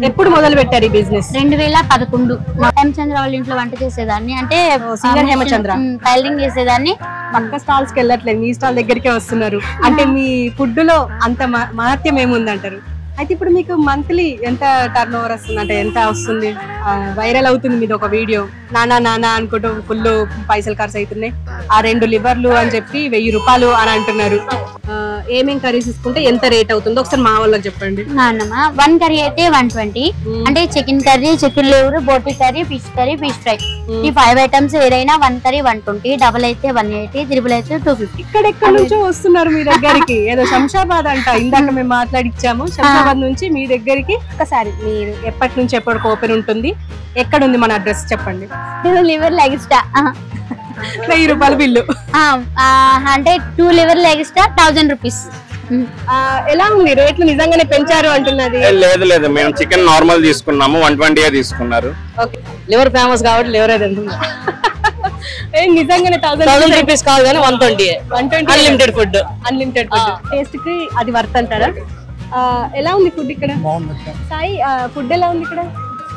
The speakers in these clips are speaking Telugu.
ఎప్పుడు మొదలు పెట్టారు ఈ బిజినెస్? 2011 హేమచంద్ర వాళ్ళ ఇంట్లో వంట చేసేదాన్ని. అంటే సింగర్ హేమచంద్ర టైలరింగ్ చేసేదాన్ని. పక్క స్టాల్స్ కి వెళ్ళట్లేదు, మీ స్టాల్ దగ్గరికే వస్తున్నారు. అంటే మీ ఫుడ్ లో అంత మహత్యం ఏముంది అంటారు? అయితే ఇప్పుడు మీకు మంత్లీ ఎంత టర్న్ ఓవర్ వస్తుంది, అంటే ఎంత వస్తుంది? వైరల్ అవుతుంది మీది ఒక వీడియో, నానా నానా అనుకుంటూ ఫుల్ పైసలు ఖర్చు అవుతున్నాయి, ఆ 2 లివర్లు అని చెప్పి 1000 రూపాయలు అని అంటున్నారు. ఏమేం కర్రీస్ తీసుకుంటే ఎంత రేట్ అవుతుందో ఒకసారి మా వాళ్ళకి చెప్పండి. నాన్నమ్మ 1 కర్రీ అయితే 120, అంటే chicken curry, chicken liver, boti curry, fish fry, ఈ 5 ఐటమ్స్ ఏదైనా 1 కర్రీ 120, డబుల్ అయితే 180, త్రిబుల్ అయితే 250. ఇక్కడెక్కడ నుంచో వస్తున్నారు మీ దగ్గరికి, ఏదో శంషాబాద్ అంట, ఇందాక మేము మాట్లాడిచ్చాము. శంషాబాద్ నుంచి మీ దగ్గరికి ఒకసారి మీరు ఎప్పటి నుంచి ఎప్పటికి ఓపెన్ ఉంటుంది, ఎక్కడ ఉంది మన అడ్రస్ చెప్పండి. లివర్ లెగ్ ఎక్స్ట్రా 1000 రూపాయల బిల్లు, అంటే 2 లివర్ లెగ్ ఎక్స్ట్రా 1000 రూపీస్. ఎలా ఉంది రేట్లు? నిజంగానే పెంచారు అంటున్నది? లేదు లేదు, మేము చికెన్ నార్మల్ తీసుకున్నాము, 120 తీసుకున్నారు. లివర్ ఫేమస్ కాబట్టి లివర్ నిజంగానే 1000 రూపీస్ కాదు కానీ 120 అన్లిమిటెడ్ ఫుడ్. టేస్ట్ కి అది వర్త్ అంటారా? ఎలా ఉంది ఫుడ్ ఇక్కడ? సాయి, ఫుడ్ ఎలా ఉంది ఇక్కడ?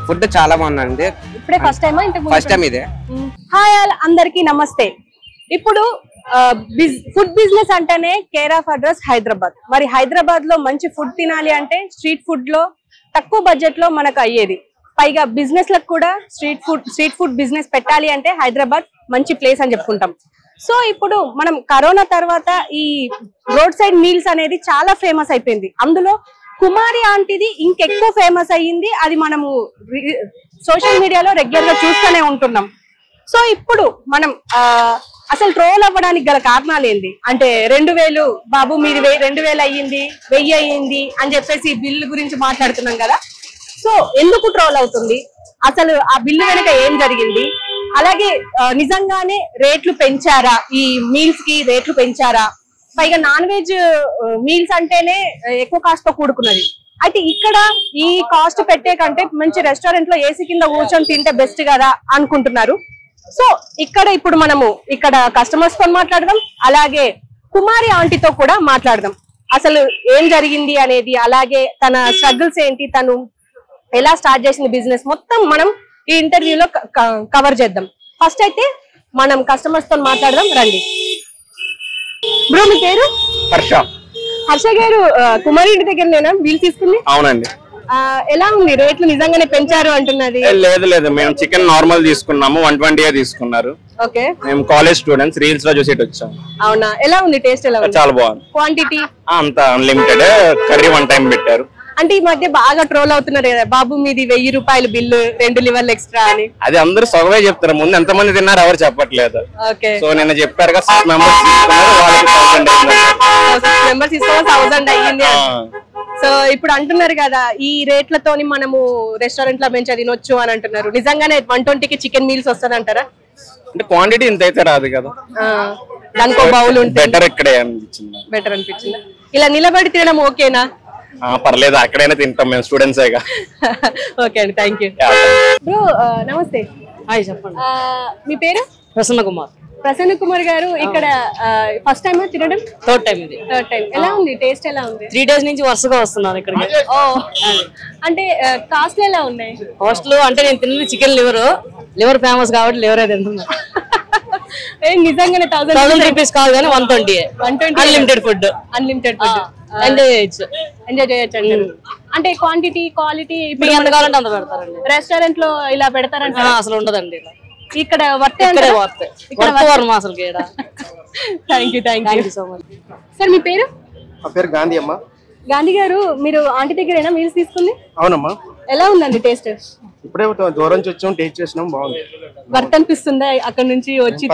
ఫుడ్ చాలా బాగుందండి. ఇప్పుడే ఫస్ట్ టైమా? ఫస్ట్ టైం ఇదే. హాయ్ ఆల్, అందరికి నమస్తే. ఇప్పుడు ఫుడ్ బిజినెస్ అంటేనే కేర్ ఆఫ్ అడ్రస్ హైదరాబాద్. మరి హైదరాబాద్ లో మంచి ఫుడ్ తినాలి అంటే స్ట్రీట్ ఫుడ్ లో తక్కువ బడ్జెట్ లో మనకు అయ్యేది. పైగా బిజినెస్ లకు కూడా స్ట్రీట్ ఫుడ్ బిజినెస్ పెట్టాలి అంటే హైదరాబాద్ మంచి ప్లేస్ అని చెప్పుకుంటాం. సో ఇప్పుడు మనం కరోనా తర్వాత ఈ రోడ్ సైడ్ మీల్స్ అనేది చాలా ఫేమస్ అయిపోయింది. అందులో కుమారి ఆంటీది ఇంకెక్కువ ఫేమస్ అయ్యింది. అది మనము సోషల్ మీడియాలో రెగ్యులర్ గా చూస్తూనే ఉంటున్నాం. సో ఇప్పుడు మనం అసలు ట్రోల్ అవ్వడానికి గల కారణాలు ఏంటి అంటే, 2000 బాబు మీది 2000 అయ్యింది, 1000 అయ్యింది అని చెప్పేసి బిల్లు గురించి మాట్లాడుతున్నాం కదా. సో ఎందుకు ట్రోల్ అవుతుంది, అసలు ఆ బిల్లు వెనక ఏం జరిగింది, అలాగే నిజంగానే రేట్లు పెంచారా, ఈ మీల్స్ కి రేట్లు పెంచారా? పైగా నాన్ వెజ్ మీల్స్ అంటేనే ఎక్కువ కాస్ట్ తో కూడుకున్నది. అయితే ఇక్కడ ఈ కాస్ట్ పెట్టే కంటే మంచి రెస్టారెంట్ లో ఏసీ కింద కూర్చొని తింటే బెస్ట్ కదా అనుకుంటున్నారు. సో ఇక్కడ ఇప్పుడు మనము ఇక్కడ కస్టమర్స్ తో మాట్లాడదాం, అలాగే కుమారి ఆంటీతో కూడా మాట్లాడదాం. అసలు ఏం జరిగింది అనేది, అలాగే తన స్ట్రగుల్స్ ఏంటి, తను ఎలా స్టార్ట్ చేసిన బిజినెస్ మొత్తం మనం ఈ ఇంటర్వ్యూలో కవర్ చేద్దాం. ఫస్ట్ అయితే మనం కస్టమర్స్ తో మాట్లాడదాం, రండి. బ్రో, మీ పేరు? హర్ష. హర్ష గారు, కుమారి ఇంటి దగ్గర నేనా వీలు తీసుకుంది? అవునండి. ఎలా ఉంది రేట్లు? నిజంగానే పెంచారు అంటున్నది? లేదు లేదు, మేము చికెన్ నార్మల్ తీసుకున్నాము, 120 తీసుకున్నారు. ఓకే, మేము కాలేజ్ స్టూడెంట్స్, రీల్స్ లో చూసి వచ్చాం. అవునా? ఎలా ఉంది టేస్ట్? ఎలా ఉంది? చాలా బాగుంది. క్వాంటిటీ అంత అన్లిమిటెడ్, కర్రీ 1 టైం పెట్టారు. అంటే ఈ మధ్య బాగా ట్రోల్ అవుతున్నారు కదా, బాబు మీది 1000 రూపాయల బిల్లు, 2 లివర్లు ఎక్స్ట్రా అని. అది అందరూ సగమే చెప్తారు, ముందు ఎంత మంది తిన్నారు ఎవరు చెప్పట్లేదు. ఓకే, సో నిన్న చెప్పారు 6 మెంబర్స్ తీసుకున్నారు, వాళ్ళకి 1000 అయింది. 6 మెంబర్స్ తీసుకోవాలి, 1000 అయ్యింది. సో ఇప్పుడు అంటున్నారు కదా, ఈ రేట్లతోని మనము రెస్టారెంట్ లో మంచిగా తినొచ్చు అని అంటున్నారు. నిజంగానే 120కి చికెన్ మీల్స్ వస్తుంది అంటారా? అంటే క్వాంటిటీ ఇంత అయితే రాదు కదా, దానికో బౌల్ ఉంటుంది. బెటర్ ఇక్కడే అనిపించింది. బెటర్ అనిపించింది. ఇలా నిలబడి తినడం ఓకేనా? పర్లేదు, అక్కడైనా తింటాం మేము, స్టూడెంట్స్. ఓకే అండి, థ్యాంక్ యూ. బ్రో నమస్తే. హాయ్, చెప్పండి. మీ పేరు? ప్రసన్న కుమార్. ప్రసన్న కుమార్ గారు, ఇక్కడ ఫస్ట్ టైం తినడం? థర్డ్ టైం ఇది. Third time. ఎలా ఉంది టేస్ట్? ఎలా ఉంది? 3 days నుంచి వరుసగా వస్తున్నాను ఇక్కడికి. అంటే కాస్ట్ ఎలా ఉన్నాయి? హాస్టల్ అంటే నేను తిన్నది చికెన్ లివర్ ఫేమస్ కాబట్టి లివర్ అయితే తింటున్నా. నిజంగానే 1000 రూపీస్ కాదు కానీ 120 అన్లిమిటెడ్ ఫుడ్. ఎంజాయ్ చేయొచ్చు. ఎంజాయ్ చేయొచ్చు అంటారు. అంటే క్వాంటిటీ క్వాలిటీ ఇప్పుడు ఎంత కావాలంటే అంత పెడతారండి. రెస్టారెంట్ లో ఇలా పెడతారంట? అసలు ఉండదండి, ఇక్కడ వర్తే. అసలు. Thank you so much. Sir, మీ పేరు? నా పేరు గాంధీ అమ్మ. గాంధీ గారు, మీరు ఆంటీ దగ్గరేనా మీల్స్ తీసుకుంది? అవునమ్మా. ఎలా ఉందండి టేస్ట్? ఇప్పుడే దూరం నుంచి వచ్చాం, టేస్ట్ చేసినాం, బాగుంది. వర్త్ అనిపిస్తుందా అక్కడ నుంచి వచ్చి?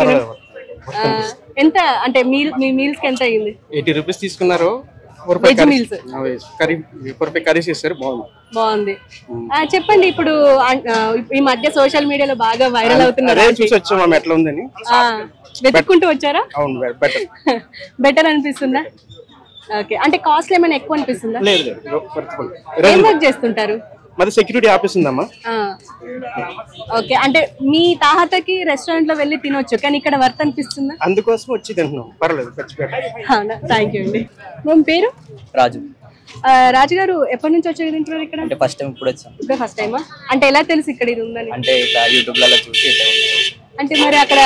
ఎంత అంటే మీ మీల్స్ కి ఎంత అయ్యింది? 80 రూపీస్ తీసుకున్నారు. కర్రీస్ ఇస్తారు, బాగుంది. చెప్పండి, ఇప్పుడు ఈ మధ్య సోషల్ మీడియాలో బాగా వైరల్ అవుతున్నారు. చూసి వచ్చాం ఎట్లా ఉందని, వెతుక్కుంటూ వచ్చారా? అవును, బెటర్ అనిపిస్తుందా? ఓకే, అంటే కాస్ట్ ఏమైనా ఎక్కువ అనిపిస్తుందా? లేదు, ఏం వర్క్ చేస్తుంటారు? మాది సెక్యూరిటీ ఆఫీస్ ఉందమ్మా. ఓకే, అంటే మీ తాహతకి రెస్టారెంట్ లో వెళ్ళి తినొచ్చు, కానీ ఇక్కడ వర్త్ అనిపిస్తుందా? అందుకోసం వచ్చి తింటున్నాం, పర్లేదు. థ్యాంక్ యూ అండి. మీ పేరు? రాజు. రాజు గారు ఎప్పటి నుంచి వచ్చి తింటున్నారు ఇక్కడ? అంటే ఫస్ట్ టైం ఇప్పుడు వచ్చాం. ఇప్పుడు ఫస్ట్ టైమా? అంటే ఎలా తెలుసు ఇక్కడ ఇది ఉందని? అంటే ఇట్లా యూట్యూబ్ లలో చూసి ఇట్లా ఉంది. అంటే మరి అక్కడ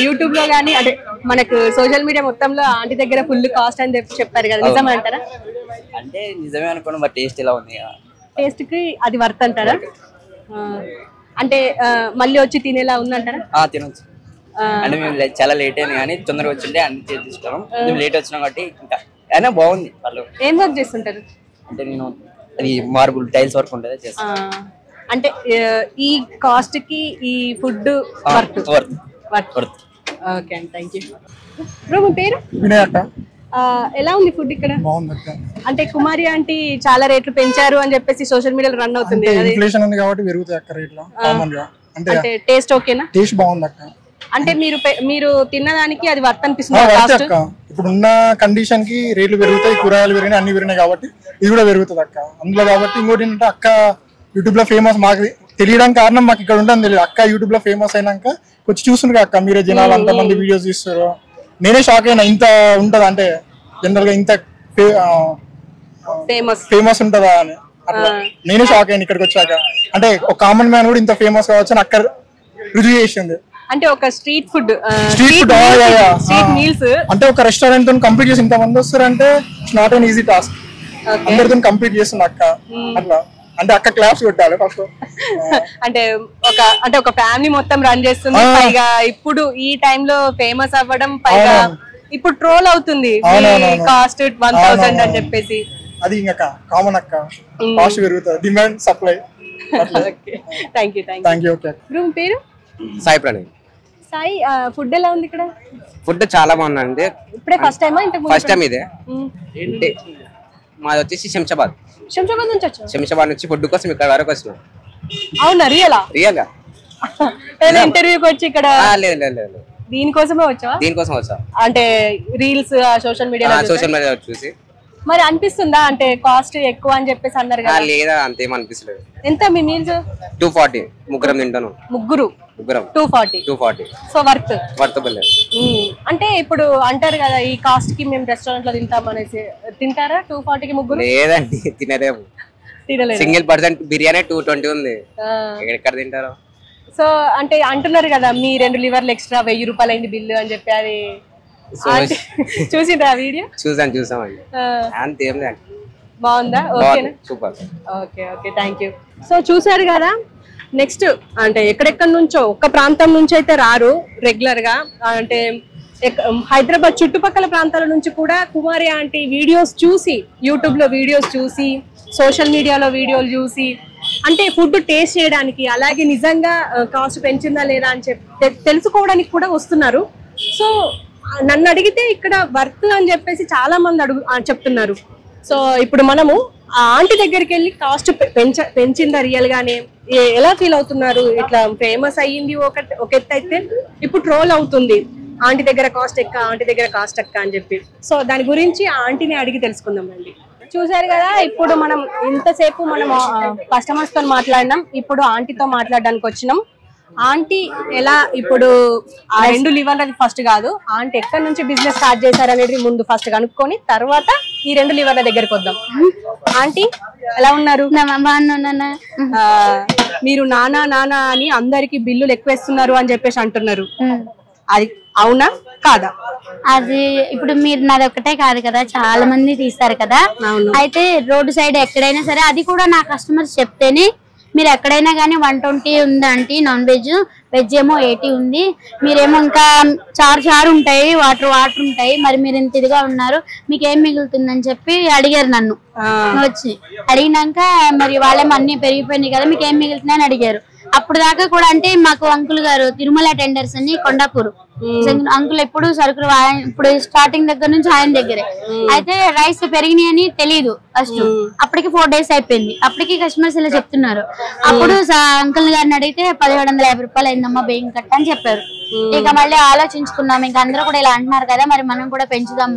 యూట్యూబ్ లో గానీ అంటే మనకు సోషల్ మీడియా మొత్తంలో ఆంటీ దగ్గర ఫుల్ కాస్ట్ అని చెప్పారు కదా, నిజమే అంటారా? అంటే నిజమే అనుకోండి, మరి టేస్ట్ ఎలా ఉంది? టేస్ట్ కి అది వర్త్ అంటారా? అంటే మళ్ళీ వచ్చి తినేలా ఉందంటారా? తినొచ్చు. అంటే మేము చాలా లేట్ అయింది కానీ తొందరగా వచ్చింటే అన్ని తీసుకున్నాం. మేము లేట్ వచ్చినాం కాబట్టి ఇంకా అయినా బాగుంది. వాళ్ళు ఏం వర్క్ చేస్తుంటారు? అంటే నేను అది మార్బుల్ టైల్స్ వర్క్ ఉంటుంది చేస్తాను. అంటే ఈ కాస్ట్ కి ఈ ఫుడ్ వర్త్. ఓకే అండి, థ్యాంక్ యూ. బ్రో మీ పేరు? వినయ్ అక్క. ఎలా ఉంది ఫుడ్ ఇక్కడ? బాగుంది అక్క. అంటే కుమారి ఆంటీ చాలా రేట్లు పెంచారు అని చెప్పేసి సోషల్ మీడియాలో రన్ అవుతుంది. ఇన్ఫ్లేషన్ ఉంది కాబట్టి పెరుగుతాయి అక్క రేట్లు కామన్ గా. అంటే టేస్ట్ ఓకేనా? టేస్ట్ బాగుంది అక్క. అంటే మీరు తిన్నదానికి అది వర్త్ అనిపిస్తుంది అక్క. ఇప్పుడు ఉన్న కండిషన్ కి రేట్లు పెరుగుతాయి, కూరగాయలు పెరిగినాయి, అన్ని పెరిగినాయి కాబట్టి ఇది కూడా పెరుగుతుంది అక్క అందులో. కాబట్టి ఇంకోటి ఏంటంటే అక్క యూట్యూబ్ లో ఫేమస్, మాకు తెలియడానికి కారణం మాకు ఇక్కడ ఉండడం తెలియదు. అక్క యూట్యూబ్ లో ఫేమస్ అయినాక వచ్చి చూస్తున్నారు అక్క, మీరే జనాలు అంతమంది వీడియోస్ తీస్తారు. నేనే షాక్ అయినా ఇంత ఉంటదా, అంటే జనరల్ గా ఇంత ఫేమస్ ఉంటదా అని. అట్లా నేనే షాక్ అయినా ఇక్కడికి వచ్చాక. అంటే ఒక కామన్ మ్యాన్ కూడా ఇంత ఫేమస్ కావచ్చు అని అక్క రుజువు చేసింది. అంటే ఒక స్ట్రీట్ ఫుడ్ మీల్స్ అంటే ఒక రెస్టారెంట్ తో కంప్లీట్ చేసి ఇంత మంది వస్తారంటే it's not an easy task. అందరితో కంప్లీట్ చేస్తుంది అక్క. అట్లా అంటే అక్క క్లాప్స్ కొట్టాలి ఫస్ట్. అంటే ఒక ఫ్యామిలీ మొత్తం రన్ చేస్తుంది. పైగా ఇప్పుడు ఈ టైం లో ఫేమస్ అవ్వడం, పైగా ఇప్పుడు ట్రోల్ అవుతుంది కాస్ట్ 1000 అని చెప్పేసి. అది ఇంకా కామన్ అక్క, కాస్ట్ పెరుగుతుంది, demand supply. Thank you. Room పేరు? సాయి ప్రణయ్. సాయి, ఫుడ్ ఎలా ఉంది ఇక్కడ? ఫుడ్ చాలా బాగుందండి. ఇప్పుడే ఫస్ట్ టైమా? ఫస్ట్ టైం ఇదే. మాది వచ్చేసి శంషాబాద్ నుంచి వచ్చా. శంషాబాద్ నుంచి ఫుడ్ కోసం ఇక్కడ వరకు వచ్చినాం. అవునా? రియల్గా ఇంటర్వ్యూకి వచ్చి ఇక్కడ? లేదు, దీనికోసమే వచ్చా? దీనికోసం వచ్చా. అంటే రీల్స్ సోషల్ మీడియా చూసి మరి అనిపిస్తుందా అంటే కాస్ట్ ఎక్కువ అని చెప్పేసి అన్నారు కదా? లేదా, అంతేం అనిపిస్తలేదు. ఎంత మీ మీల్స్? 240. ముగ్గురం తింటాను. ముగ్గురం 240. So worthable. అంటే ఇప్పుడు అంటారు కదా ఈ కాస్ట్ కి మేము రెస్టారెంట్ లో తింటాం అనేసి. తింటారా 240 కి ముగ్గురు? లేదండి, తినలేము. సింగిల్ పర్సన్ బిర్యానీ 220 ఉంది. ఎక్కడ తింటారు? సో అంటే అంటున్నారు కదా మీ 2 లివర్లు ఎక్స్ట్రా 1000 రూపాయలు అయింది బిల్లు అని చెప్పి. అది చూసిండ్రా వీడియో? చూసామండి. అంతేం లేదు. బాగుందా? ఓకేనా? Super. Okay thank you. So చూసారు కదా, నెక్స్ట్ అంటే ఎక్కడెక్కడి నుంచో, ఒక్క ప్రాంతం నుంచి అయితే రారు రెగ్యులర్ గా. అంటే హైదరాబాద్ చుట్టుపక్కల ప్రాంతాల నుంచి కూడా కుమారి ఆంటీ వీడియోస్ చూసి, యూట్యూబ్ లో వీడియోస్ చూసి, సోషల్ మీడియాలో వీడియోలు చూసి, అంటే ఫుడ్ టేస్ట్ చేయడానికి, అలాగే నిజంగా కాస్ట్ పెంచిందా లేదా అని చెప్పి తెలుసుకోవడానికి కూడా వస్తున్నారు. సో నన్ను అడిగితే ఇక్కడ వర్త్ అని చెప్పేసి చాలా మంది చెప్తున్నారు. సో ఇప్పుడు మనము ఆ ఆంటీ దగ్గరికి వెళ్ళి కాస్ట్ పెంచిందా రియల్ గానే, ఎలా ఫీల్ అవుతున్నారు, ఇట్లా ఫేమస్ అయ్యింది ఒక ఎత్తు అయితే ఇప్పుడు ట్రోల్ అవుతుంది ఆంటీ దగ్గర కాస్ట్ ఎక్క, ఆంటీ దగ్గర కాస్ట్ ఎక్క అని చెప్పి. సో దాని గురించి ఆ ఆంటీని అడిగి తెలుసుకుందాం అండి. చూసారు కదా, ఇప్పుడు మనం ఇంతసేపు మనం కస్టమర్స్ తో మాట్లాడినాం, ఇప్పుడు ఆంటీతో మాట్లాడడానికి వచ్చినాం. ఆంటీ ఎలా ఇప్పుడు ఆ 2 లివర్లు అది ఫస్ట్ కాదు, ఆంటీ ఎక్కడి నుంచి బిజినెస్ స్టార్ట్ చేశారు అనేది ముందు ఫస్ట్ కనుక్కొని తర్వాత ఈ 2 లివర్ల దగ్గరికి వద్దాం. ఆంటీ ఎలా ఉన్నారు? మీరు నానా నానా అని అందరికి బిల్లులు ఎక్కువేస్తున్నారు అని చెప్పేసి అంటున్నారు, అది అవునా కాదా? అది ఇప్పుడు మీరు నాది ఒక్కటే కాదు కదా, చాలా మంది తీస్తారు కదా. అయితే రోడ్డు సైడ్ ఎక్కడైనా సరే, అది కూడా నా కస్టమర్స్ చెప్తేనే, మీరు ఎక్కడైనా కానీ 120 ఉందంటే నాన్ వెజ్, వెజ్ ఏమో 80 ఉంది, మీరేమో ఇంకా చారు ఉంటాయి, వాటర్ ఉంటాయి, మరి మీరు ఇంత ఇదిగా ఉన్నారు, మీకు ఏం మిగులుతుందని చెప్పి అడిగారు నన్ను. వచ్చి అడిగినాక మరి వాళ్ళేమో అన్ని పెరిగిపోయినాయి కదా, మీకు ఏం మిగులుతున్నాయని అడిగారు. అప్పుడు దాకా కూడా అంటే మాకు అంకుల్ గారు తిరుమల టెండర్స్ అని కొండాపూర్ అంకుల్ ఎప్పుడు సరుకులు ఇప్పుడు స్టార్టింగ్ దగ్గర నుంచి ఆయన దగ్గరే. అయితే రైస్ పెరిగినాయి అని తెలియదు ఫస్ట్, అప్పటికి 4 days అయిపోయింది. అప్పటికి కస్టమర్స్ ఇలా చెప్తున్నారు. అప్పుడు అంకుల్ గారిని అడిగితే 1750 రూపాయలు అయిందమ్మా బియ్యం కట్ట అని చెప్పారు. ఇక మళ్ళీ ఆలోచించుకున్నాం, ఇంకా అందరూ కూడా ఇలా అంటున్నారు కదా, మరి మనం కూడా పెంచుదాం,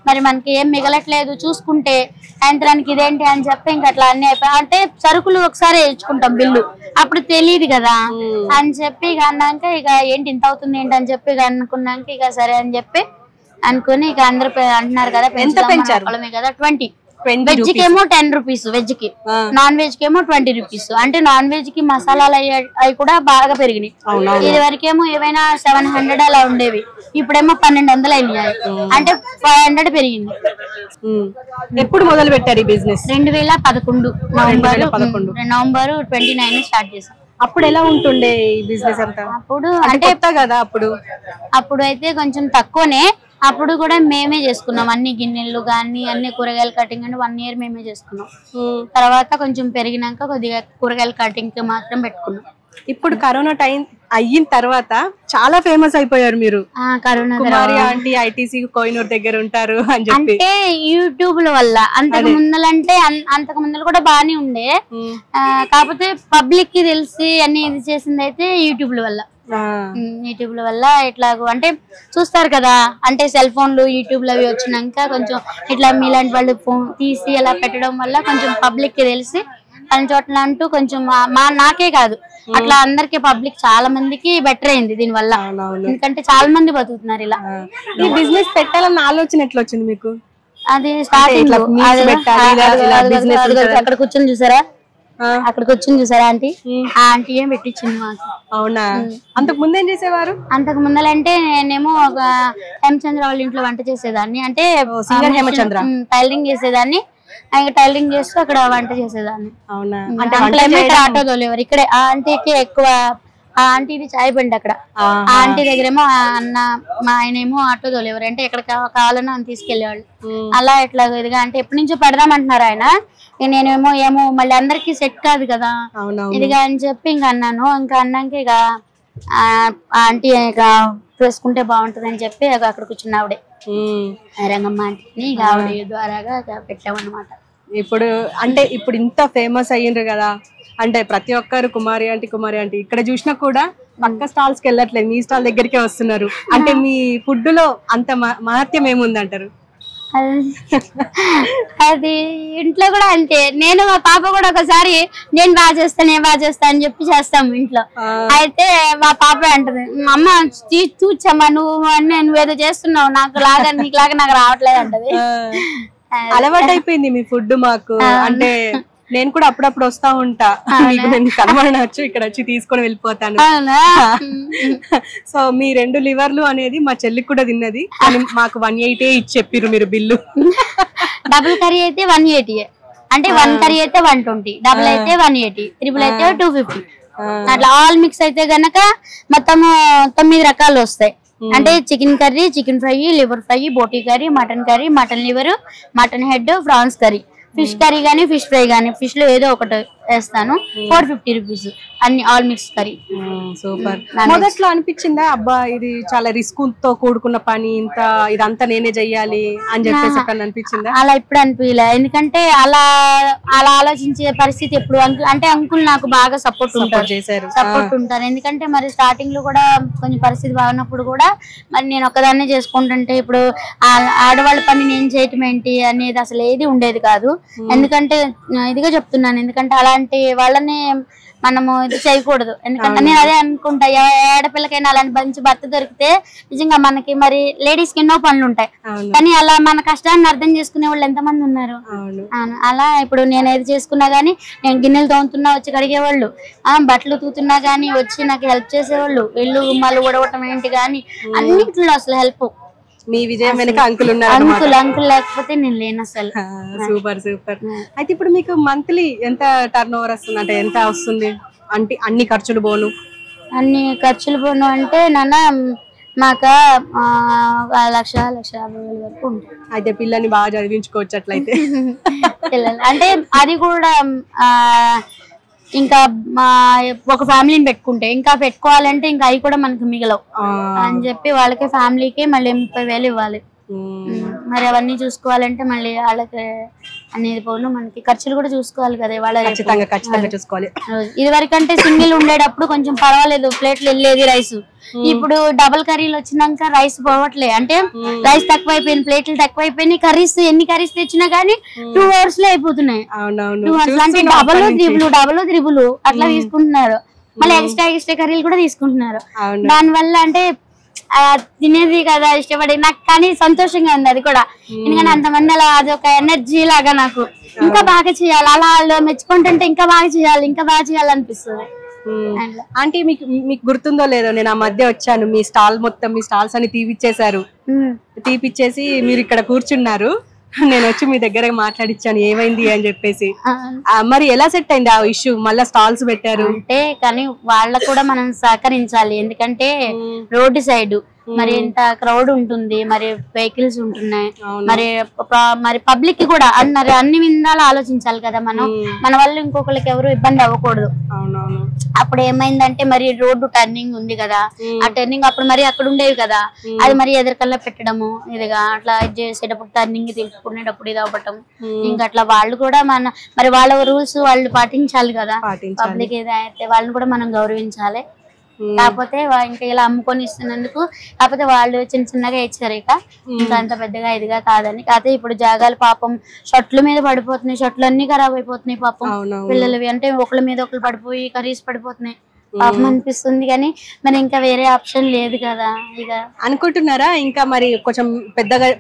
మరి మనకి ఏం మిగలట్లేదు చూసుకుంటే సాయంత్రానికి ఇదేంటి అని చెప్పి ఇంకా అట్లా అన్ని అయిపోయి, అంటే సరుకులు ఒకసారి వేయించుకుంటాం బిల్లు, అప్పుడు తెలియదు కదా అని చెప్పి ఇక అన్నాక ఇక ఏంటి ఇంత అవుతుంది ఏంటి అని చెప్పి ఇక అనుకున్నాక ఇక సరే అని చెప్పి అనుకుని ఇక అందరూ అంటున్నారు కదా, ఎంత పెంచారు కదా 20 వెజ్ కి ఏమో 10 రూపీస్ వెజ్ కి, నాన్ వెజ్ కి ఏమో 20 రూపీస్. అంటే నాన్ వెజ్ కి మసాలాలు అవి కూడా బాగా పెరిగినాయి. ఇది వరకేమో ఏవైనా 700 అలా ఉండేవి, ఇప్పుడేమో 1200 అయినాయి. అంటే 500 పెరిగింది. ఎప్పుడు మొదలు పెట్టారు ఈ బిజినెస్? 2011 నవంబర్ 29 స్టార్ట్ చేసాం. అప్పుడు ఎలా ఉంటుండే ఈ బిజినెస్ అంతా? అప్పుడు అంటే కదా అప్పుడు అయితే కొంచెం తక్కువనే. అప్పుడు కూడా మేమే చేసుకున్నాం, అన్ని గిన్నెలు కానీ అన్ని కూరగాయల కటింగ్ అని 1 year మేమే చేసుకున్నాం. తర్వాత కొంచెం పెరిగినాక కొద్దిగా కూరగాయల కటింగ్ కి మాత్రం పెట్టుకున్నాం. ఇప్పుడు కరోనా టైం అయిన తర్వాత చాలా ఫేమస్ అయిపోయారు మీరు. కరోనా కుమారి ఆంటీ ఐటీసీ కోహినూర్ దగ్గర ఉంటారు అని చెప్పి. అంటే యూట్యూబ్ ల వల్ల అంతకు ముందలు కూడా బానే ఉండే, కాకపోతే పబ్లిక్ కి తెలిసి అన్ని ఇది చేసింది అయితే యూట్యూబ్ ల వల్ల. ఇట్లాగో అంటే చూస్తారు కదా, అంటే సెల్ ఫోన్లు యూట్యూబ్ లో అవి వచ్చినాక కొంచెం ఇట్లా మీలాంటి వాళ్ళు ఫోన్ తీసి అలా పెట్టడం వల్ల కొంచెం పబ్లిక్ కి తెలిసి అన్ని చోట్ల అంటూ కొంచెం నాకే కాదు అట్లా అందరికి పబ్లిక్ చాలా మందికి బెటర్ అయింది దీని వల్ల. ఎందుకంటే చాలా మంది బతుకుతున్నారు ఇలా. ఈ బిజినెస్ పెట్టాలన్న ఆలోచన ఎట్లా వచ్చింది మీకు? అది స్టార్టింగ్ అక్కడ కూర్చొని చూసారా, అక్కడికి వచ్చింది చూసారా ఆంటీ, ఆ ఆంటీ ఏం పెట్టించింది మాకు. అవునా? అంతకు ముందు ఏం చేసేవారు? అంతకు ముందలంటే నేనేమో ఒక హేమచంద్ర వాళ్ళ ఇంట్లో వంట చేసేదాన్ని, అంటే హేమచంద్ర టైలరింగ్ చేసేదాన్ని. టైలరింగ్ చేస్తూ అక్కడ వంట చేసేదాన్ని. అవునా? అంటే ఆటో తోలేవారు ఇక్కడే. ఆ ఆంటీకి ఎక్కువ, ఆ ఆంటీది చాయ్ బండి అక్కడ. ఆ ఆంటీ దగ్గరేమో అన్న మా ఆయన ఏమో ఆటో తోలేవారు, అంటే ఎక్కడ కావాలన్నా అని తీసుకెళ్లేవాళ్ళు. అలా ఎట్లా ఇదిగా అంటే ఎప్పటి నుంచో పెడదామంటున్నారు ఆయన. నేనేమో మళ్ళీ అందరికి సెట్ కాదు కదా ఇదిగా అని చెప్పి ఇంకా అన్నాను. ఇంకా అన్నాక ఇక ఆంటీ ఇక వేసుకుంటే బాగుంటది అని చెప్పి అక్కడ కూర్చున్న ఆవిడే రంగమ్మ ఆంటీని ఆవిడ ద్వారాగా పెట్టామన్నమాట. ఇప్పుడు అంటే ఇప్పుడు ఇంత ఫేమస్ అయ్యిండ్రు కదా, అంటే ప్రతి ఒక్కరు కుమారి ఆంటీ ఇక్కడ చూసినా కూడా పక్క స్టాల్స్ కి వెళ్ళట్లేదు, మీ స్టాల్ దగ్గరికే వస్తున్నారు. అంటే మీ ఫుడ్ లో అంత మహత్యం ఏముంది అంటారు? అది ఇంట్లో కూడా అంతే. నేను మా పాప కూడా ఒకసారి నేను బాగా చేస్తా అని చెప్పి చేస్తాము ఇంట్లో. అయితే మా పాప అంటది, అమ్మ చూచమ్మా నువ్వేదో చేస్తున్నావు, నీకులాగా నాకు రావట్లేదు అంటది. అలవాటు అయిపోయింది మీ ఫుడ్ మాకు. అంటే నేను కూడా అప్పుడప్పుడు వస్తా ఉంటా, కనబడవచ్చు, ఇక్కడ వచ్చి తీసుకొని వెళ్ళిపోతాను. సో మీ 2 లివర్లు అనేది మా చెల్లికి కూడా తిన్నది, కానీ మాకు 180 ఇచ్చి చెప్పిర్రు మీరు బిల్లు. డబుల్ కర్రీ అయితే 180, అంటే 1 కర్రీ అయితే 120, డబుల్ అయితే 180, ట్రిపుల్ అయితే 250. అట్లా ఆల్ మిక్స్ అయితే గనక మొత్తం 9 రకాలు వస్తాయి. అంటే chicken curry, chicken fry, liver fry, boti curry, mutton curry, mutton liver, mutton head, prawns curry, fish curry గానీ ఫిష్ ఫ్రై గానీ, ఫిష్ లో ఏదో ఒకటి వేస్తాను. 450 రూపీస్ అన్ని ఆల్ మిక్స్ కర్రీ. సూపర్. మొదట్లో అనిపించిందా అబ్బా ఇది చాలా రిస్క్ తో కూడుకున్న పని, ఇదంతా నేనే చెయ్యాలి అని చెప్పేసి అనిపించిందా? అలా ఇప్పుడు అనిపించలే, ఎందుకంటే అలా ఆలోచించే పరిస్థితి ఎప్పుడు అంటే అంకుల్ నాకు బాగా సపోర్ట్ ఉంటారు. ఎందుకంటే మరి స్టార్టింగ్ లో కూడా కొంచెం పరిస్థితి బాగున్నప్పుడు కూడా మరి నేను ఒకదాన్నే చేసుకుంటుంటే ఇప్పుడు ఆడవాళ్ళ పని నేను చేయటం ఏంటి అనేది అసలు ఏది ఉండేది కాదు. ఎందుకంటే ఇదిగా చెప్తున్నాను, ఎందుకంటే అలాంటి వాళ్ళని మనము ఇది చేయకూడదు. ఎందుకంటే నేను అదే అనుకుంటా, ఆడపిల్లకైనా అలాంటి మంచి భర్త దొరికితే నిజంగా మనకి మరి లేడీస్ కి ఎన్నో పనులు ఉంటాయి, కానీ అలా మన కష్టాన్ని అర్థం చేసుకునే వాళ్ళు ఎంతమంది ఉన్నారు. అలా ఇప్పుడు నేను ఏది చేసుకున్నా గానీ, నేను గిన్నెలు తోముతున్నా వచ్చి కడిగేవాళ్ళు, బట్టలు తూతున్నా గానీ వచ్చి నాకు హెల్ప్ చేసేవాళ్ళు, ఇల్లు గుమ్మాలు ఉడవటం ఏంటి గానీ అన్నింటిలో అసలు హెల్ప్. మీ విజయం వెనక అంకుల్ ఉన్నారు. అంకుల్ లేకపోతే నేను లేను అసలు. సూపర్. అయితే ఇప్పుడు మీకు మంత్లీ ఎంత టర్న్ ఓవర్ వస్తుంది, అంటే ఎంత వస్తుంది? అంటే అన్ని ఖర్చులు పోను అంటే నాన్న మాకు 1,50,000 వరకు ఉంటుంది. అయితే పిల్లల్ని బాగా చదివించుకోవచ్చు అట్లయితే. పిల్లలు అంటే అది కూడా ఇంకా ఒక ఫ్యామిలీని పెట్టుకుంటే ఇంకా పెట్టుకోవాలంటే ఇంకా అవి కూడా మనకు మిగలవు అని చెప్పి వాళ్ళకి ఫ్యామిలీకి మళ్ళీ 30,000 ఇవ్వాలి. మరి అవన్నీ చూసుకోవాలంటే మళ్ళీ వాళ్ళకి అనేది పోను, మనకి ఖర్చులు కూడా చూసుకోవాలి కదా. వాళ్ళ ఖచ్చితంగా చూసుకోవాలి. ఇది వరకంటే సింగిల్ ఉండేటప్పుడు కొంచెం పర్వాలేదు, ప్లేట్లు వెళ్ళేది రైస్. ఇప్పుడు డబుల్ కర్రీలు వచ్చినాక రైస్ పోవట్లే, అంటే రైస్ తక్కువైపోయింది, ప్లేట్లు తక్కువైపోయినాయి, కర్రీస్ ఎన్ని కర్రీస్ తెచ్చినా గానీ 2 hours లో అయిపోతున్నాయి. 2 hours అంటే డబుల్ త్రిబుల్ అట్లా తీసుకుంటున్నారు. మళ్ళీ ఎక్స్ట్రా కర్రీలు కూడా తీసుకుంటున్నారు. దాని వల్ల అంటే తినేది కదా ఇష్టపడి నాకు, కానీ సంతోషంగా ఉంది అది కూడా. ఎందుకంటే అంతమంది అలా అది ఒక ఎనర్జీ లాగా నాకు ఇంకా బాగా చేయాలి, అలా వాళ్ళు మెచ్చుకుంటుంటే ఇంకా బాగా చేయాలి అనిపిస్తుంది. ఆంటీ మీకు గుర్తుందో లేదో, నేను ఆ మధ్య వచ్చాను, మీ స్టాల్స్ అని తీపిచ్చేశారు. తీపిచ్చేసి మీరు ఇక్కడ కూర్చున్నారు, నేను వచ్చి మీ దగ్గర మాట్లాడిచ్చాను ఏమైంది అని చెప్పేసి. మరి ఎలా సెట్ అయింది ఆ ఇష్యూ? మళ్ళీ స్టాల్స్ పెట్టారు అంటే కానీ వాళ్ళకు కూడా మనం సహకరించాలి, ఎందుకంటే రోడ్డు సైడ్ మరి ఎంత క్రౌడ్ ఉంటుంది, మరి వెహికల్స్ ఉంటున్నాయి, మరి పబ్లిక్ కి కూడా మరి అన్ని విధాలు ఆలోచించాలి కదా మనం. మన వల్ల ఇంకొకరికి ఎవరు ఇబ్బంది అవ్వకూడదు. అప్పుడు ఏమైందంటే మరి రోడ్డు టర్నింగ్ ఉంది కదా, ఆ టర్నింగ్ అప్పుడు మరి అక్కడ ఉండేవి కదా, అది మరి ఎదురుకల్లా పెట్టడము ఇదిగా అట్లా చేసేటప్పుడు టర్నింగ్ తీసుకునేటప్పుడు ఇది అవ్వటం. ఇంకా అట్లా వాళ్ళు కూడా మరి వాళ్ళ రూల్స్ వాళ్ళు పాటించాలి కదా, పబ్లిక్ ఏదైతే వాళ్ళని కూడా మనం గౌరవించాలి. కాకపోతే ఇంకా ఇలా అమ్ముకొని ఇస్తున్నందుకు, కాకపోతే వాళ్ళు చిన్నగా ఇచ్చారు, ఇంకా అంత పెద్దగా ఇదిగా కాదని. కాకపోతే ఇప్పుడు జాగాలు పాపం షర్ట్ల మీద పడిపోతున్నాయి, షర్ట్లు అన్ని ఖరాబ్ అయిపోతున్నాయి పాపం పిల్లలవి. అంటే ఒకళ్ళ మీద ఒకళ్ళు పడిపోయి కర్రీస్ పడిపోతున్నాయి, పాపం అనిపిస్తుంది. కానీ మరి ఇంకా వేరే ఆప్షన్ లేదు కదా. ఇక అనుకుంటున్నారా ఇంకా మరి కొంచెం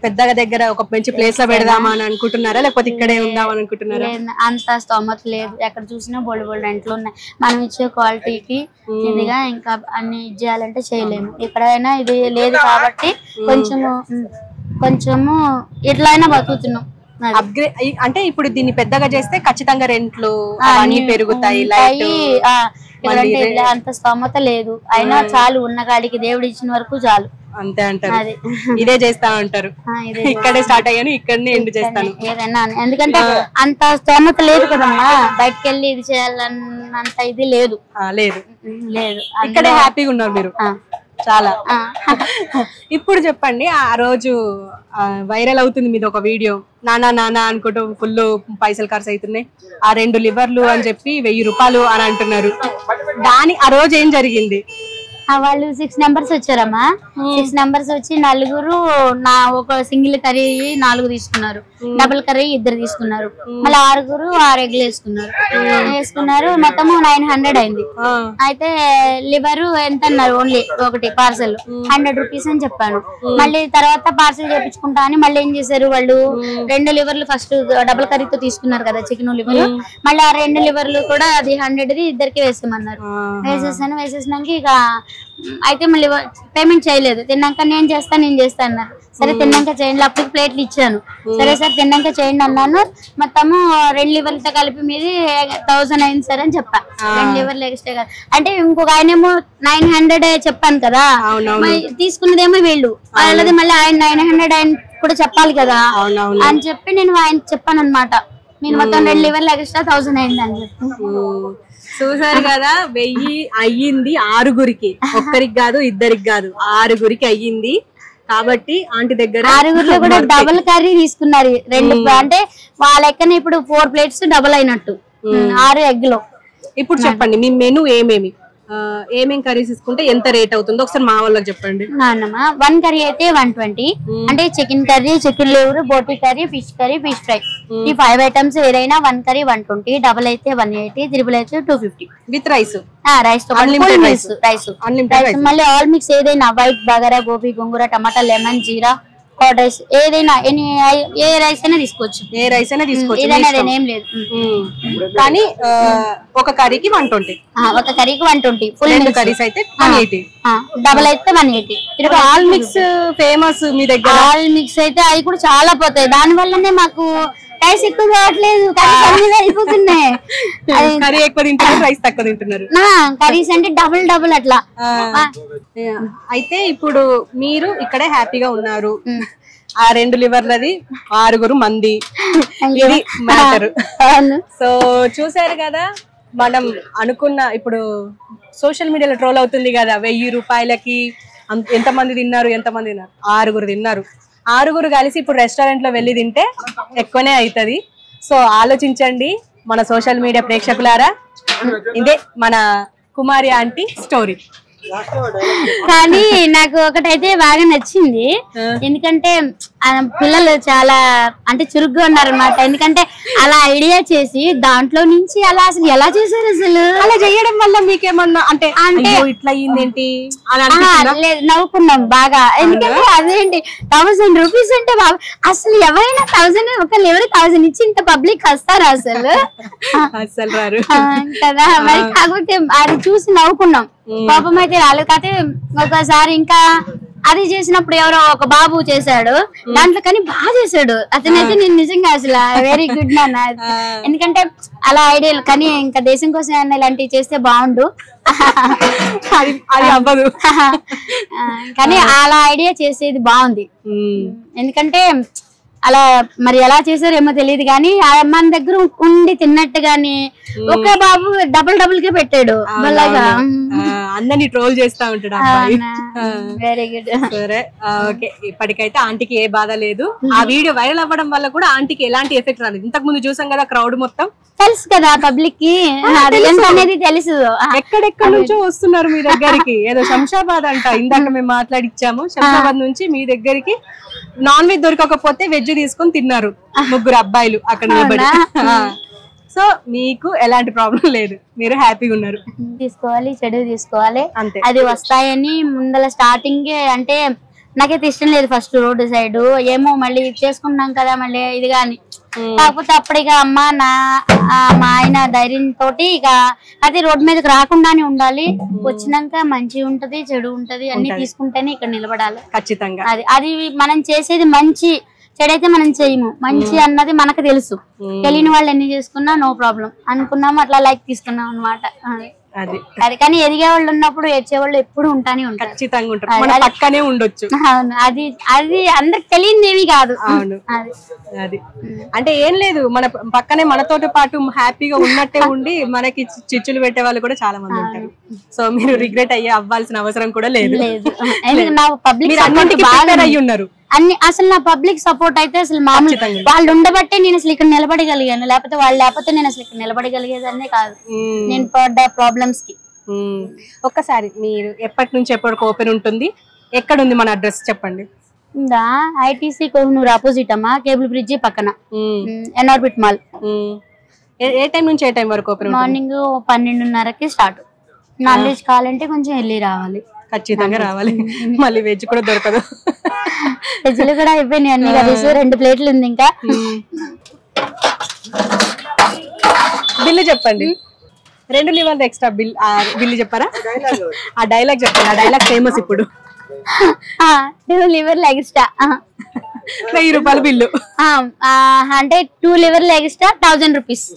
పెద్దగా దగ్గర ఒక మంచి ప్లేస్ లో పెడదామా అని అనుకుంటున్నారా, లేకపోతే ఇక్కడే ఉందామని అనుకుంటున్నారా? అంత స్తోమత లేదు, ఎక్కడ చూసినా బోల్డ్ అంట్లు ఉన్నాయి. మనం ఇచ్చే క్వాలిటీకి ఇదిగా ఇంకా అన్ని ఇచ్చేయాలంటే చేయలేము. ఎక్కడైనా ఇది లేదు కాబట్టి కొంచెము ఎట్లయినా బతుకుతున్నాం. అంటే ఇప్పుడు దీన్ని పెద్దగా చేస్తే ఖచ్చితంగా రెంట్లు అన్ని పెరుగుతాయి, అంత స్తోమత లేదు. అయినా చాలు, ఉన్న కాడికి దేవుడు ఇచ్చిన వరకు చాలు అంతే అంటారు. ఇదే చేస్తా అంటారు, ఇక్కడే స్టార్ట్ అయ్యాను ఇక్కడనే ఎండ్ చేస్తాను ఏదైనా. ఎందుకంటే అంత స్తోమత లేదు కదమ్మా, బయటకు వెళ్ళి ఇది చేయాలన్నంత ఇది లేదు. ఇక్కడే హ్యాపీగా ఉన్నారు మీరు చాలా. ఇప్పుడు చెప్పండి, ఆ రోజు వైరల్ అవుతుంది మీది ఒక వీడియో, నానా అనుకుంటూ ఫుల్ పైసలు ఖర్చు అవుతున్నాయి, ఆ 2 లివర్లు అని చెప్పి 1000 రూపాయలు అని అంటున్నారు. ఆ రోజు ఏం జరిగింది? వాళ్ళు 6 మెంబర్స్ వచ్చారమ్మా. 6 మెంబర్స్ వచ్చి 4 ఒక సింగిల్ కర్రీ 4 తీసుకున్నారు, డబుల్ కర్రీ 2 తీసుకున్నారు, మళ్ళీ 6 ఎగ్లు వేసుకున్నారు. మొత్తము 900 అయింది. అయితే లివర్ ఎంత అన్నారు, ఓన్లీ ఒకటి పార్సల్ 100 రూపీస్ అని చెప్పాను. మళ్ళీ తర్వాత పార్సల్ చేపించుకుంటా అని మళ్ళీ ఏం చేశారు వాళ్ళు, 2 లివర్లు ఫస్ట్ డబుల్ కర్రీతో తీసుకున్నారు కదా చికెన్ లివర్, మళ్ళీ ఆ 2 లివర్లు కూడా అది 100ది 2కి వేసేమన్నారు. వేసేసినాక ఇక అయితే మళ్ళీ పేమెంట్ చేయలేదు. తిన్నాక నేను చేస్తా అన్నారు. సరే తిన్నాక చేయండి, అప్పటికి ప్లేట్లు ఇచ్చాను. సరే సార్ తిన్నాక చేయండి అన్నాను. మొత్తము 2 లివర్లతో కలిపి మీది 1000 అయింది సార్ అని చెప్పా. 2 లివర్లు ఎక్స్ట్రా కాదు అంటే, ఇంకొక ఆయనేమో 900 చెప్పాను కదా, తీసుకున్నదేమో వీళ్ళు, అలాగే మళ్ళీ ఆయన 900 ఆయన కూడా చెప్పాలి కదా అని చెప్పి నేను ఆయన చెప్పాను అనమాట. నేను మొత్తం 2 లివర్లు ఎక్స్ట్రా 1000 అయింది అని చెప్పి. చూసారు కదా, 1000 అయ్యింది 6గురికి, ఒక్కరికి కాదు 2కి కాదు 6గురికి అయ్యింది. కాబట్టి ఆంటీ దగ్గర 6గురిలో కూడా డబుల్ కర్రీ తీసుకున్నారు 2. అంటే వాళ్ళ లెక్కన ఇప్పుడు 4 ప్లేట్స్ డబుల్ అయినట్టు 6 ఎగ్లో. ఇప్పుడు చెప్పండి మీ మెనూ ఏమేం కర్రీస్ తీసుకుంటే ఎంత రేట్ అవుతుందో ఒకసారి మా వాళ్ళకి చెప్పండి. 1 కర్రీ అయితే 120, అంటే chicken curry, chicken liver, boti curry, fish fry, ఈ 5 ఐటమ్స్ ఏదైనా 1 కర్రీ 120, డబుల్ అయితే 180, త్రిబుల్ అయితే 250 విత్ రైస్. రైస్ తో రైస్ మళ్ళీ ఆల్ మిక్స్ ఏదైనా వైట్ బగారా, గోబీ, గోంగూర, టమాటా, లెమన్, జీరా, కర్డ్ రైస్ ఏదైనా ఏ రైస్ అయినా తీసుకోవచ్చు, ఏం లేదు. కానీ ఒక కర్రీకి 120, ఒక కర్రీకి 120, ఫుల్ 2 కర్రీస్ అయితే 180, డబల్ అయితే 180. ఆల్ మిక్స్ ఫేమస్ మీ దగ్గర. ఆల్ మిక్స్ అయితే అవి కూడా చాలా పోతాయి, దాని వల్లనే మాకు రైస్ ఎక్కువ కావట్లేదు, అయిపోతున్నాయి. కర్రీ ఎక్కువ తింటున్నారు, రైస్ తక్కువ తింటున్నారు. కర్రీస్ అంటే డబుల్ అట్లా. అయితే ఇప్పుడు మీరు ఇక్కడే హ్యాపీగా ఉన్నారు, ఆ 2 లివర్లది 6 మంది, ఇది మ్యాటర్. సో చూసారు కదా, మనం అనుకున్న ఇప్పుడు సోషల్ మీడియాలో ట్రోల్ అవుతుంది కదా, 1000 రూపాయలకి ఎంతమంది తిన్నారు 6 తిన్నారు. 6 కలిసి ఇప్పుడు రెస్టారెంట్ లో వెళ్ళి తింటే ఎక్కువనే అవుతుంది. సో ఆలోచించండి మన సోషల్ మీడియా ప్రేక్షకులారా, ఇదే మన కుమారి ఆంటీ స్టోరీ. కానీ నాకు ఒకటైతే బాగా నచ్చింది. ఎందుకంటే పిల్లలు చాలా అంటే చురుగ్గా ఉన్నారు అనమాట. ఎందుకంటే అలా ఐడియా చేసి దాంట్లో నుంచి అలా అసలు ఎలా చేశారు అసలు అలా చేయడం వల్ల మీకేమన్నా అంటే ఇట్లా అయ్యిందేంటి లేదు నవ్వుకున్నాం బాగా. ఎందుకంటే అదేంటి 1000 రూపీస్ అంటే బాబు అసలు ఎవరైనా 1000 ఒకళ్ళు ఎవరు 1000 ఇచ్చి ఇంత పబ్లిక్ వస్తారా అసలు అసలు రారు కదా. మరి కాకపోతే అది చూసి నవ్వుకున్నాం. పాపం అయితే రాలేదు. కాకపోతే ఒకసారి ఇంకా అది చేసినప్పుడు ఎవరో ఒక బాబు చేశాడు దాంట్లో, కానీ బాగా చేశాడు అతనైతే. నేను నిజంగా అసలు వెరీ గుడ్ నాన్న. ఎందుకంటే అలా ఐడియాలు కానీ ఇంకా దేశం కోసం ఇలాంటివి చేస్తే బాగుండు. అది అవ్వదు కానీ అలా ఐడియా చేసేది బాగుంది. ఎందుకంటే అలా మరి ఎలా చేశారేమో తెలియదు కానీ ఆ మన దగ్గర ఉండి తిన్నట్టు గాని ఒక బాబు డబుల్ కే పెట్టాడు. అందరినీ ట్రోల్ చేస్తా ఉంటాడు అబ్బాయి. Very good. సరే ఓకే, ఇప్పటికైతే ఆంటీకి ఏ బాధ లేదు. ఆ వీడియో వైరల్ అవ్వడం వల్ల కూడా ఆంటీకి ఎలాంటి ఎఫెక్ట్ రాలేదు. ఇంతకు ముందు చూసాం కదా క్రౌడ్ మొత్తం తెలుసు కదా పబ్లిక్ కి అనేది తెలుసు. ఎక్కడెక్కడ నుంచో వస్తున్నారు మీ దగ్గరికి. ఏదో శంషాబాద్ అంట ఇందాక మేము మాట్లాడిచ్చాము. శంషాబాద్ నుంచి మీ దగ్గరికి నాన్ వెజ్ దొరకకపోతే వెజ్ తీసుకొని తిన్నారు 3 అబ్బాయిలు అక్కడ నిలబడి. సో మీకు ఎలాంటి ప్రాబ్లం లేదు, మీరు హ్యాపీగా ఉన్నారు. తీసుకోవాలి చెడు తీసుకోవాలి అంతే. అది వస్తాయని ముందల స్టార్టింగ్ అంటే నాకైతే ఇష్టం లేదు. ఫస్ట్ రోడ్డు సైడ్ ఏమో మళ్ళీ చేసుకున్నాం కదా మళ్ళీ ఇది గాని. కాకపోతే అప్పటిక అమ్మ మా ఆయన ధైర్యం తోటి ఇక అది రోడ్డు మీదకి రాకుండానే ఉండాలి. వచ్చినాక మంచి ఉంటది చెడు ఉంటది అన్ని తీసుకుంటేనే ఇక్కడ నిలబడాలి ఖచ్చితంగా. అది మనం చేసేది మంచి చెడైతే మనం చేయము. మంచి అన్నది మనకు తెలుసు. తెలియని వాళ్ళు ఎన్ని చేసుకున్నా నో ప్రాబ్లం అనుకున్నాము. అట్లా లైక్ తీసుకున్నాం అనమాట. అది కానీ ఎదిగే వాళ్ళు ఉన్నప్పుడు ఏడ్చేవాళ్ళు ఎప్పుడు ఉంటానే ఉంటారు. ఖచ్చితంగా ఉంటారు, మన పక్కనే ఉండొచ్చు. అవును, అది అది అందరికి తెలియదు ఏమి కాదు. అవును, అది అంటే ఏం లేదు, మన పక్కనే మనతో పాటు హ్యాపీగా ఉన్నట్టే ఉండి మనకి చిచ్చులు పెట్టే వాళ్ళు కూడా చాలా మంది ఉంటారు. సో మీరు రిగ్రెట్ అవ్వాల్సిన అవసరం కూడా లేదు. అయ్యి ఉన్నారు అన్ని. అసలు నా పబ్లిక్ సపోర్ట్ అయితే అసలు మామూలు వాళ్ళు ఉండబట్టే నేను అసలు ఇక్కడ నిలబడగలిగాను. లేకపోతే వాళ్ళు లేకపోతే నేను అసలు ఇక్కడ నిలబడగలిగేదన్నే కాదు. నేను పడ్డ ప్రాబ్లమ్స్ కి. ఒక్కసారి మీరు ఎప్పటి నుంచి ఎప్పటికి ఓపెన్ ఉంటుంది, ఎక్కడ ఉంది మన అడ్రస్ చెప్పండి. ఐటీసీ కోహినూర్ ఆపోజిట్ అమ్మా, కేబుల్ బ్రిడ్జి పక్కన, ఎన్ఆర్బిట్ మాల్. ఏ టైం నుంచి ఏ టైం వరకు ఓపెన్? మార్నింగ్ 12:30కి స్టార్ట్. నాన్ వెజ్ కావాలంటే కొంచెం ఎర్లీ రావాలి. ఖచ్చితంగా రావాలి, మళ్ళీ వెజ్ కూడా దొరకదు. వెజ్లు కూడా అయిపోయినాయి అన్ని కలిసి 2 ప్లేట్లు ఉంది ఇంకా. బిల్లు చెప్పండి. 2 లివర్లు ఎక్స్ట్రా బిల్లు చెప్పారా? ఆ డైలాగ్ చెప్పండి, ఆ డైలాగ్ ఫేమస్ ఇప్పుడు. 2 లివర్లు ఎక్స్ట్రా 1000 రూపాయలు బిల్లు. అంటే 2 లివర్లు ఎక్స్ట్రా 1000 రూపీస్.